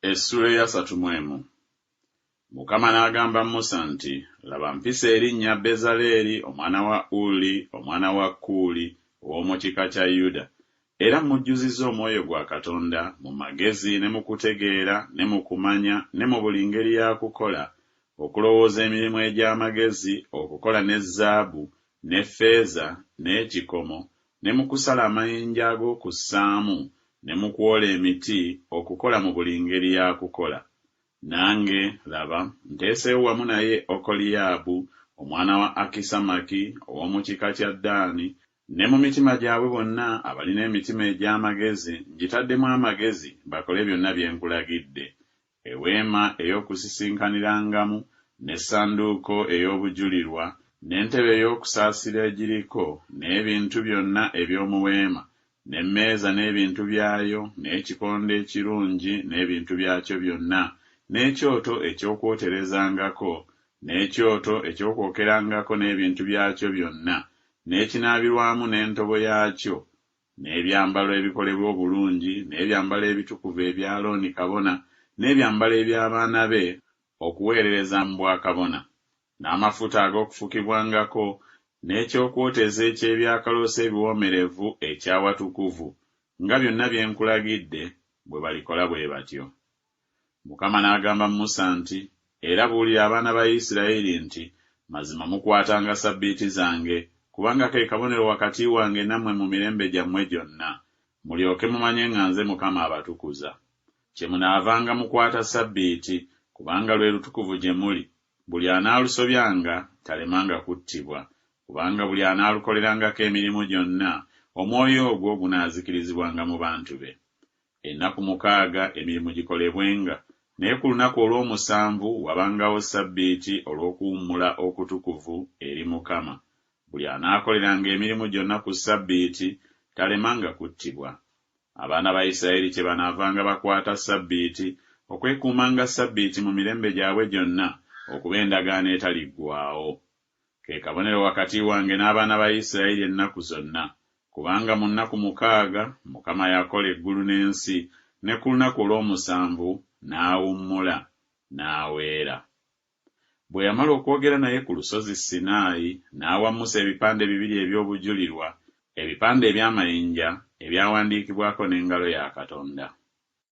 Essuula ya 31. Mukama n'agamba Musa nti, laba mpisa erinnya Bezaleeri omwana wa Uli omwana wa Kuuli ow'omu kika kya Yuda, era mujjuzizza omwoyo gwa Katonda mu magezi ne mu kutegeera ne mu kumanya ne mu buli ngeri ya kukola, okulowooza emirimu egy'amagezi, okukola ne zaabu ne ffeeza n'ekikomo, ne mu kusala amayinja ag'okussaamu ne mu kwola emiti, okukola mu buli ngeri ya kukola. Nange laba nteeseewo wamu naye Okoliyaabu omwana wa Akisamaki ow'omu kika kya Ddaani, ne mu mitima gyabwe bonna abalina emitima egy'amagezi ngitaddemu amagezi bakole byonna bye nkulagidde: eweema ey'okusisinkaniramu, n'essanduuko ey'obujulirwa, n'entebe ey'okusaasira egiriko, n'ebintu byonna eby'omu weema, n'emmeeza n'ebintu byayo, n'ekikondo ekirungi n'ebintu byakyo byonna, n'ekyoto eky'okwoterezangako, n'ekyoto eky'okwokerangako n'ebintu byakyo byonna, n'ekinaabirwamu n'entobo yaakyo, n'ebyambalo ebikolebwa obulungi, n'ebyambalo ebitukuvu ebya Alooni kabona, n'ebyambalo eby'abaana be okuweerereza mu bwakabona, n'amafuta ag'okufukibwangako, n'ekyokwoteza eky'ebyakaloosa ebiwoomerevu eky'awatukuvu, nga byonna bye nkulagidde bwe balikola bwe batyo. Mukama n'agamba Musa nti, era buulira abaana ba Isirayiri nti, mazima mukwatanga Ssabbiiti zange, kubanga ke kabonero wakati wange nammwe mu mirembe gyammwe gyonna, mulyoke mumanye nga nze Mukama abatukuza. Kye munaavanga mukwata Ssabbiiti, kubanga lwe lutukuvu gye muli. Buli anaalusobyanga talemanga kuttibwa, kubanga buli anaalukolerangako emirimu gyonna, omwoyo ogwo gunaazikirizibwanga mu bantu be. Ennaku 6 emirimu gikolebwenga, naye ku lunaku olw'omusanvu wabangawo Ssabbiiti olw'okuwummula okutukuvu eri Mukama. Buli anaakoleranga emirimu gyonna ku Ssabbiiti talemanga kuttibwa. Abaana ba Isirayiri kye banaavanga bakwata Ssabbiiti, okwekuumanga Ssabbiiti mu mirembe gyabwe gyonna, okuba endagaano etaliggwaawo. Ke kabonero wakati wange n'abaana ba Isirayiri ennaku zonna, kubanga mu nnaku 6 Mukama yakola eggulu n'ensi, ne ku lunaku olw'omusanvu n'awummula n'aweera. Bwe yamala okwogera naye ku lusozi Sinaayi, n'awa Musa ebipande 2 eby'obujulirwa, ebipande eby'amayinja ebyawandiikibwako n'engalo ya Katonda.